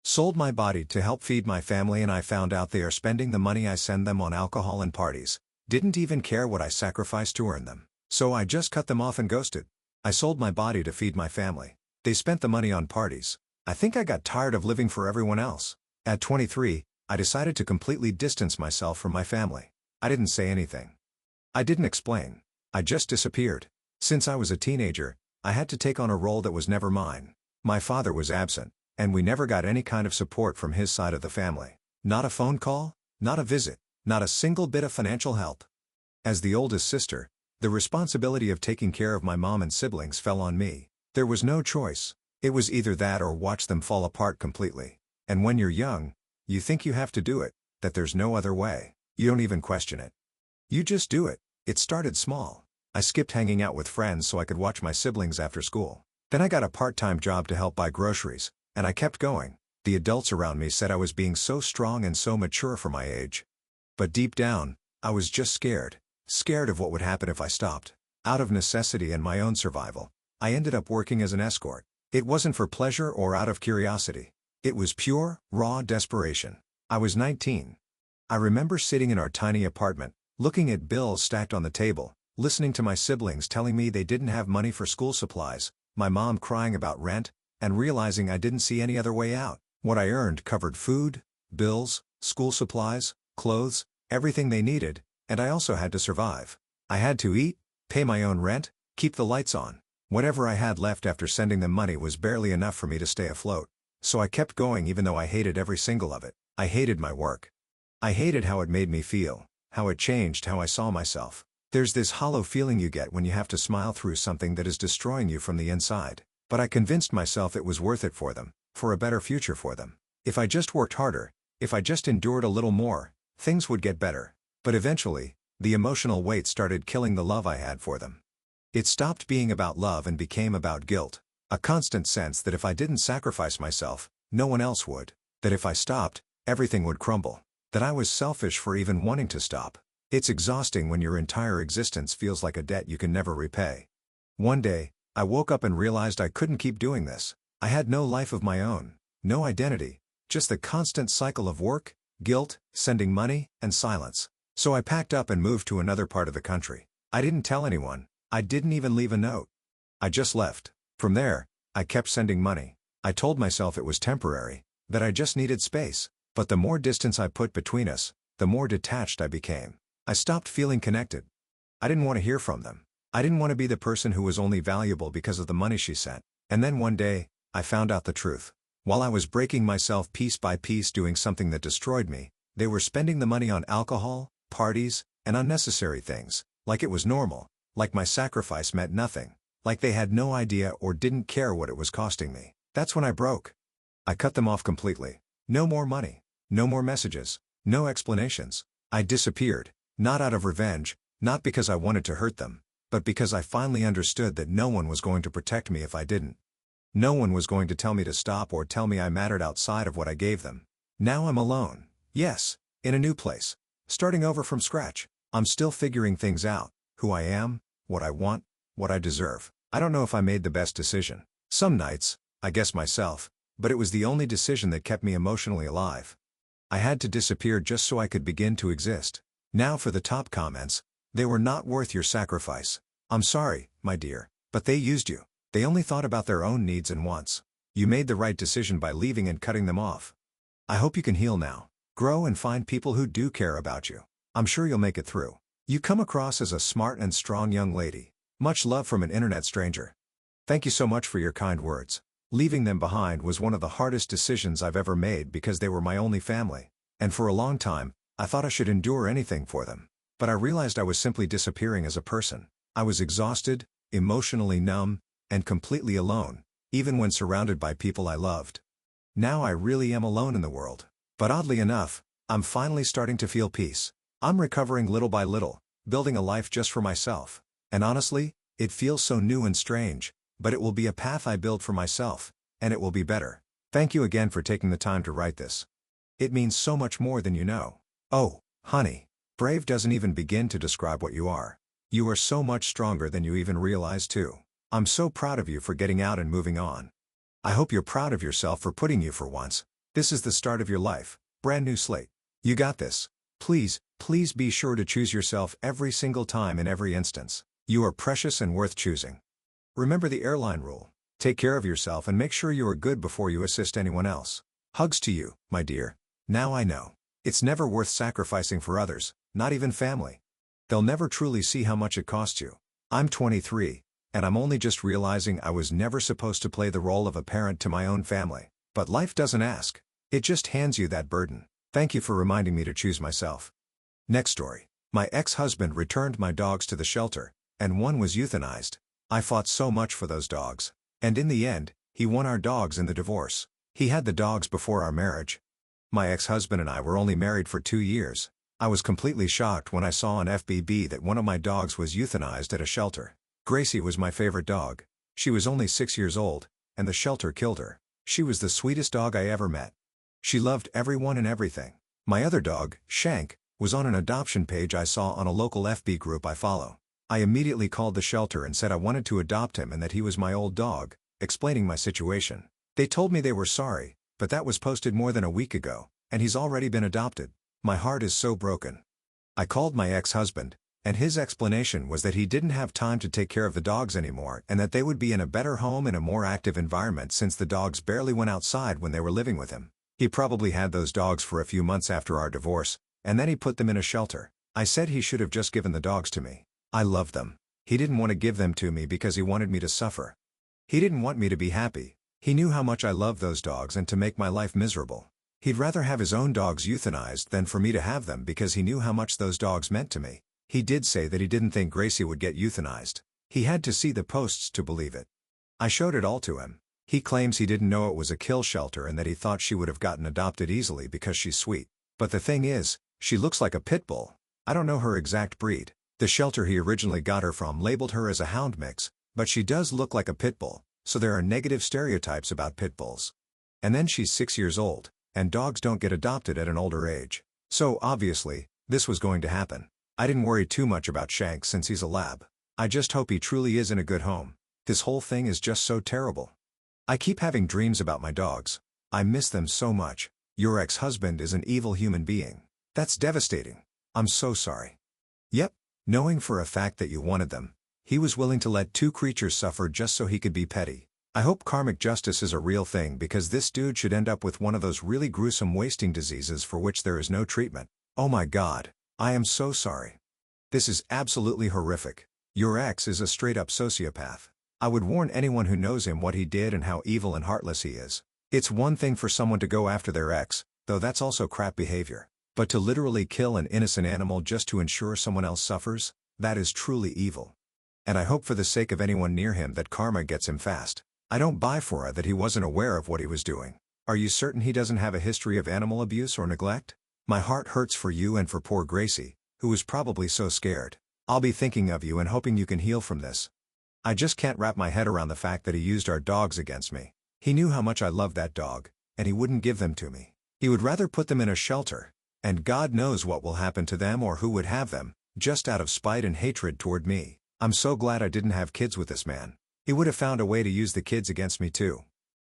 Sold my body to help feed my family, and I found out they are spending the money I send them on alcohol and parties. Didn't even care what I sacrificed to earn them. So I just cut them off and ghosted. I sold my body to feed my family. They spent the money on parties. I think I got tired of living for everyone else. At 23, I decided to completely distance myself from my family. I didn't say anything. I didn't explain. I just disappeared. Since I was a teenager, I had to take on a role that was never mine. My father was absent, and we never got any kind of support from his side of the family. Not a phone call, not a visit, not a single bit of financial help. As the oldest sister, the responsibility of taking care of my mom and siblings fell on me. There was no choice. It was either that or watch them fall apart completely. And when you're young, you think you have to do it, that there's no other way. You don't even question it. You just do it. It started small. I skipped hanging out with friends so I could watch my siblings after school. Then I got a part-time job to help buy groceries, and I kept going. The adults around me said I was being so strong and so mature for my age. But deep down, I was just scared. Scared of what would happen if I stopped. Out of necessity and my own survival, I ended up working as an escort. It wasn't for pleasure or out of curiosity. It was pure, raw desperation. I was 19. I remember sitting in our tiny apartment, looking at bills stacked on the table, listening to my siblings telling me they didn't have money for school supplies, my mom crying about rent, and realizing I didn't see any other way out. What I earned covered food, bills, school supplies, clothes, everything they needed, and I also had to survive. I had to eat, pay my own rent, keep the lights on. Whatever I had left after sending them money was barely enough for me to stay afloat. So I kept going even though I hated every single of it. I hated my work. I hated how it made me feel, how it changed how I saw myself. There's this hollow feeling you get when you have to smile through something that is destroying you from the inside. But I convinced myself it was worth it for them, for a better future for them. If I just worked harder, if I just endured a little more, things would get better. But eventually, the emotional weight started killing the love I had for them. It stopped being about love and became about guilt. A constant sense that if I didn't sacrifice myself, no one else would. That if I stopped, everything would crumble. That I was selfish for even wanting to stop. It's exhausting when your entire existence feels like a debt you can never repay. One day, I woke up and realized I couldn't keep doing this. I had no life of my own, no identity, just the constant cycle of work, guilt, sending money, and silence. So I packed up and moved to another part of the country. I didn't tell anyone. I didn't even leave a note. I just left. From there, I kept sending money. I told myself it was temporary, that I just needed space. But the more distance I put between us, the more detached I became. I stopped feeling connected. I didn't want to hear from them. I didn't want to be the person who was only valuable because of the money she sent. And then one day, I found out the truth. While I was breaking myself piece by piece doing something that destroyed me, they were spending the money on alcohol, parties, and unnecessary things, like it was normal, like my sacrifice meant nothing, like they had no idea or didn't care what it was costing me. That's when I broke. I cut them off completely. No more money, no more messages, no explanations. I disappeared, not out of revenge, not because I wanted to hurt them, but because I finally understood that no one was going to protect me if I didn't. No one was going to tell me to stop or tell me I mattered outside of what I gave them. Now I'm alone. Yes, in a new place. Starting over from scratch. I'm still figuring things out. Who I am, what I want, what I deserve. I don't know if I made the best decision. Some nights, I guess myself, but it was the only decision that kept me emotionally alive. I had to disappear just so I could begin to exist. Now for the top comments. They were not worth your sacrifice. I'm sorry, my dear, but they used you. They only thought about their own needs and wants. You made the right decision by leaving and cutting them off. I hope you can heal now, grow and find people who do care about you. I'm sure you'll make it through. You come across as a smart and strong young lady. Much love from an internet stranger. Thank you so much for your kind words. Leaving them behind was one of the hardest decisions I've ever made because they were my only family. And for a long time, I thought I should endure anything for them. But I realized I was simply disappearing as a person. I was exhausted, emotionally numb, and completely alone, even when surrounded by people I loved. Now I really am alone in the world. But oddly enough, I'm finally starting to feel peace. I'm recovering little by little, building a life just for myself. And honestly, it feels so new and strange, but it will be a path I build for myself, and it will be better. Thank you again for taking the time to write this. It means so much more than you know. Oh, honey. Brave doesn't even begin to describe what you are. You are so much stronger than you even realize too. I'm so proud of you for getting out and moving on. I hope you're proud of yourself for putting you for once. This is the start of your life, brand new slate. You got this. Please, please be sure to choose yourself every single time in every instance. You are precious and worth choosing. Remember the airline rule. Take care of yourself and make sure you are good before you assist anyone else. Hugs to you, my dear. Now I know. It's never worth sacrificing for others, not even family. They'll never truly see how much it costs you. I'm 23, and I'm only just realizing I was never supposed to play the role of a parent to my own family. But life doesn't ask. It just hands you that burden. Thank you for reminding me to choose myself. Next story. My ex-husband returned my dogs to the shelter, and one was euthanized. I fought so much for those dogs. And in the end, he won our dogs in the divorce. He had the dogs before our marriage. My ex-husband and I were only married for 2 years. I was completely shocked when I saw on FBB that one of my dogs was euthanized at a shelter. Gracie was my favorite dog. She was only 6 years old, and the shelter killed her. She was the sweetest dog I ever met. She loved everyone and everything. My other dog, Shank, was on an adoption page I saw on a local FB group I follow. I immediately called the shelter and said I wanted to adopt him and that he was my old dog, explaining my situation. They told me they were sorry, but that was posted more than a week ago, and he's already been adopted. My heart is so broken. I called my ex-husband, and his explanation was that he didn't have time to take care of the dogs anymore and that they would be in a better home in a more active environment since the dogs barely went outside when they were living with him. He probably had those dogs for a few months after our divorce, and then he put them in a shelter. I said he should have just given the dogs to me. I loved them. He didn't want to give them to me because he wanted me to suffer. He didn't want me to be happy. He knew how much I loved those dogs and to make my life miserable. He'd rather have his own dogs euthanized than for me to have them because he knew how much those dogs meant to me. He did say that he didn't think Gracie would get euthanized. He had to see the posts to believe it. I showed it all to him. He claims he didn't know it was a kill shelter and that he thought she would have gotten adopted easily because she's sweet. But the thing is, she looks like a pit bull. I don't know her exact breed. The shelter he originally got her from labeled her as a hound mix, but she does look like a pit bull, so there are negative stereotypes about pit bulls. And then she's 6 years old, and dogs don't get adopted at an older age. So obviously, this was going to happen. I didn't worry too much about Shank since he's a lab. I just hope he truly is in a good home. This whole thing is just so terrible. I keep having dreams about my dogs. I miss them so much. Your ex-husband is an evil human being. That's devastating. I'm so sorry. Yep, knowing for a fact that you wanted them, he was willing to let 2 creatures suffer just so he could be petty. I hope karmic justice is a real thing because this dude should end up with one of those really gruesome wasting diseases for which there is no treatment. Oh my God, I am so sorry. This is absolutely horrific. Your ex is a straight-up sociopath. I would warn anyone who knows him what he did and how evil and heartless he is. It's one thing for someone to go after their ex, though that's also crap behavior. But to literally kill an innocent animal just to ensure someone else suffers, that is truly evil. And I hope for the sake of anyone near him that karma gets him fast. I don't buy for it that he wasn't aware of what he was doing. Are you certain he doesn't have a history of animal abuse or neglect? My heart hurts for you and for poor Gracie, who was probably so scared. I'll be thinking of you and hoping you can heal from this. I just can't wrap my head around the fact that he used our dogs against me. He knew how much I loved that dog, and he wouldn't give them to me. He would rather put them in a shelter, and God knows what will happen to them or who would have them, just out of spite and hatred toward me. I'm so glad I didn't have kids with this man. He would have found a way to use the kids against me too.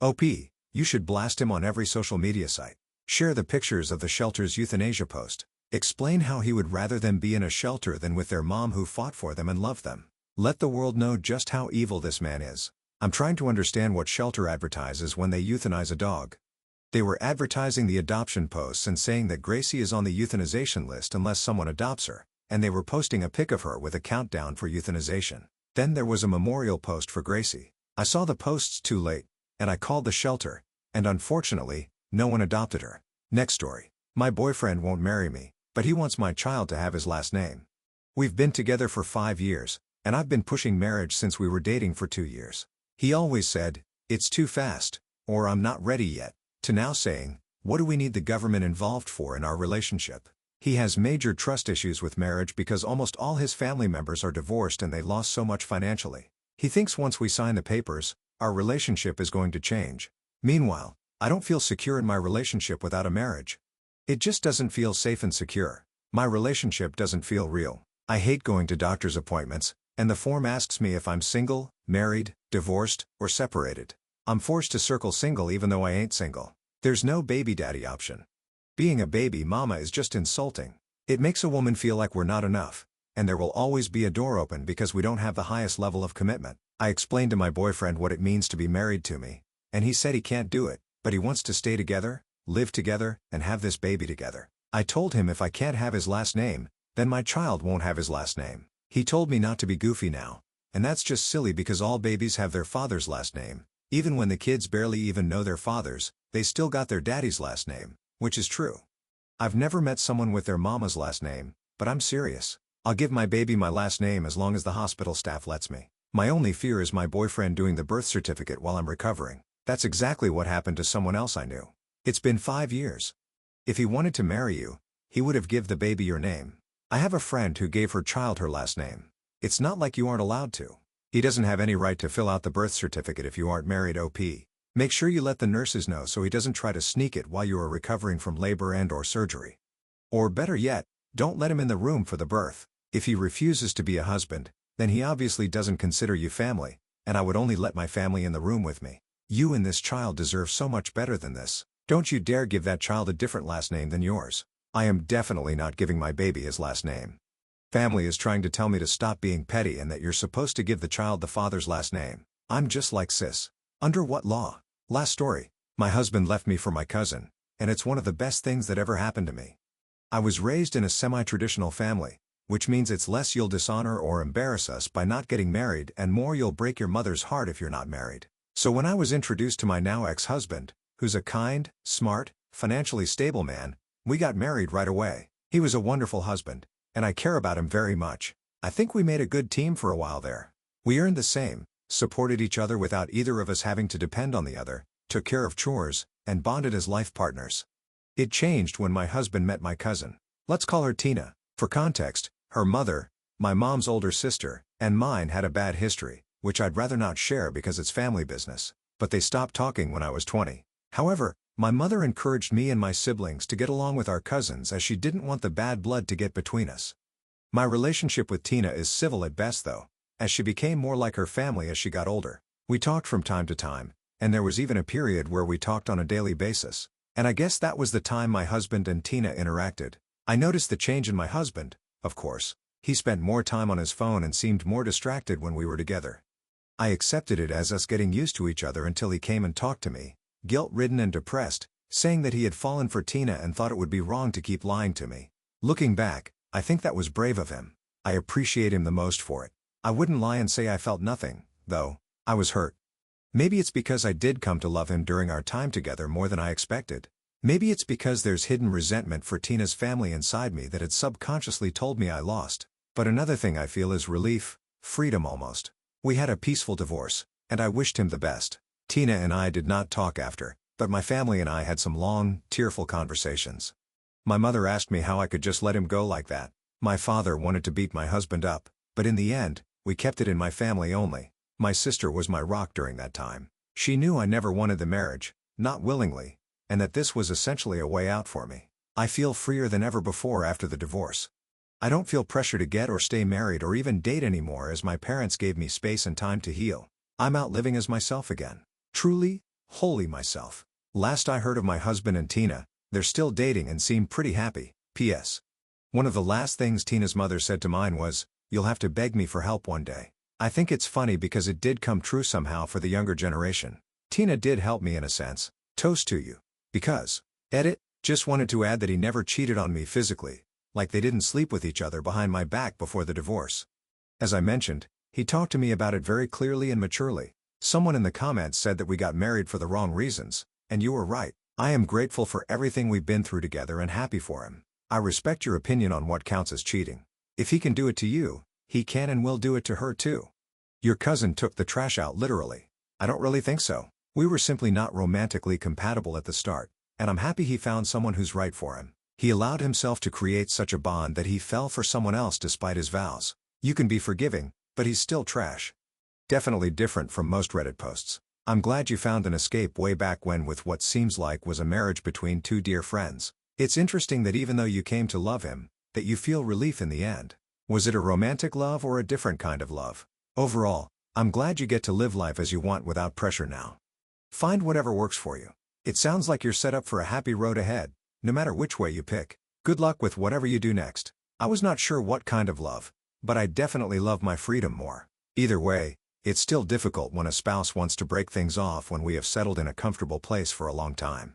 OP, you should blast him on every social media site. Share the pictures of the shelter's euthanasia post. Explain how he would rather them be in a shelter than with their mom who fought for them and loved them. Let the world know just how evil this man is. I'm trying to understand what shelter advertises when they euthanize a dog. They were advertising the adoption posts and saying that Gracie is on the euthanization list unless someone adopts her, and they were posting a pic of her with a countdown for euthanization. Then there was a memorial post for Gracie. I saw the posts too late, and I called the shelter, and unfortunately, no one adopted her. Next story. My boyfriend won't marry me, but he wants my child to have his last name. We've been together for 5 years, and I've been pushing marriage since we were dating for 2 years. He always said, "It's too fast," or "I'm not ready yet," to now saying, "What do we need the government involved for in our relationship?" He has major trust issues with marriage because almost all his family members are divorced and they lost so much financially. He thinks once we sign the papers, our relationship is going to change. Meanwhile, I don't feel secure in my relationship without a marriage. It just doesn't feel safe and secure. My relationship doesn't feel real. I hate going to doctor's appointments, and the form asks me if I'm single, married, divorced, or separated. I'm forced to circle single even though I ain't single. There's no baby daddy option. Being a baby mama is just insulting. It makes a woman feel like we're not enough, and there will always be a door open because we don't have the highest level of commitment. I explained to my boyfriend what it means to be married to me, and he said he can't do it, but he wants to stay together, live together, and have this baby together. I told him if I can't have his last name, then my child won't have his last name. He told me not to be goofy now, and that's just silly because all babies have their father's last name. Even when the kids barely even know their fathers, they still got their daddy's last name, which is true. I've never met someone with their mama's last name, but I'm serious. I'll give my baby my last name as long as the hospital staff lets me. My only fear is my boyfriend doing the birth certificate while I'm recovering. That's exactly what happened to someone else I knew. It's been 5 years. If he wanted to marry you, he would have give the baby your name. I have a friend who gave her child her last name. It's not like you aren't allowed to. He doesn't have any right to fill out the birth certificate if you aren't married. OP. Make sure you let the nurses know so he doesn't try to sneak it while you are recovering from labor and/or surgery. Or better yet, don't let him in the room for the birth. If he refuses to be a husband, then he obviously doesn't consider you family, and I would only let my family in the room with me. You and this child deserve so much better than this. Don't you dare give that child a different last name than yours. I am definitely not giving my baby his last name. Family is trying to tell me to stop being petty and that you're supposed to give the child the father's last name. I'm just like sis. Under what law? Last story. My husband left me for my cousin, and it's one of the best things that ever happened to me. I was raised in a semi-traditional family, which means it's less you'll dishonor or embarrass us by not getting married and more you'll break your mother's heart if you're not married. So when I was introduced to my now ex-husband, who's a kind, smart, financially stable man, we got married right away. He was a wonderful husband, and I care about him very much. I think we made a good team for a while there. We earned the same, supported each other without either of us having to depend on the other, took care of chores, and bonded as life partners. It changed when my husband met my cousin. Let's call her Tina. For context, her mother, my mom's older sister, and mine had a bad history, which I'd rather not share because it's family business. But they stopped talking when I was 20. However, my mother encouraged me and my siblings to get along with our cousins as she didn't want the bad blood to get between us. My relationship with Tina is civil at best though, as she became more like her family as she got older. We talked from time to time, and there was even a period where we talked on a daily basis. And I guess that was the time my husband and Tina interacted. I noticed the change in my husband, of course. He spent more time on his phone and seemed more distracted when we were together. I accepted it as us getting used to each other until he came and talked to me, guilt-ridden and depressed, saying that he had fallen for Tina and thought it would be wrong to keep lying to me. Looking back, I think that was brave of him. I appreciate him the most for it. I wouldn't lie and say I felt nothing, though. I was hurt. Maybe it's because I did come to love him during our time together more than I expected. Maybe it's because there's hidden resentment for Tina's family inside me that had subconsciously told me I lost. But another thing I feel is relief, freedom almost. We had a peaceful divorce, and I wished him the best. Tina and I did not talk after, but my family and I had some long, tearful conversations. My mother asked me how I could just let him go like that. My father wanted to beat my husband up, but in the end, we kept it in my family only. My sister was my rock during that time. She knew I never wanted the marriage, not willingly, and that this was essentially a way out for me. I feel freer than ever before after the divorce. I don't feel pressure to get or stay married or even date anymore as my parents gave me space and time to heal. I'm out living as myself again. Truly, wholly myself. Last I heard of my husband and Tina, they're still dating and seem pretty happy. P.S. One of the last things Tina's mother said to mine was, "You'll have to beg me for help one day." I think it's funny because it did come true somehow for the younger generation. Tina did help me in a sense. Toast to you. Because. Edit. Just wanted to add that he never cheated on me physically, like they didn't sleep with each other behind my back before the divorce. As I mentioned, he talked to me about it very clearly and maturely. Someone in the comments said that we got married for the wrong reasons, and you were right. I am grateful for everything we've been through together and happy for him. I respect your opinion on what counts as cheating. If he can do it to you, he can and will do it to her too. Your cousin took the trash out literally. I don't really think so. We were simply not romantically compatible at the start, and I'm happy he found someone who's right for him. He allowed himself to create such a bond that he fell for someone else despite his vows. You can be forgiving, but he's still trash. Definitely different from most Reddit posts. I'm glad you found an escape way back when with what seems like was a marriage between two dear friends. It's interesting that even though you came to love him, that you feel relief in the end. Was it a romantic love or a different kind of love? Overall, I'm glad you get to live life as you want without pressure now. Find whatever works for you. It sounds like you're set up for a happy road ahead, no matter which way you pick. Good luck with whatever you do next. I was not sure what kind of love, but I definitely love my freedom more. Either way, it's still difficult when a spouse wants to break things off when we have settled in a comfortable place for a long time.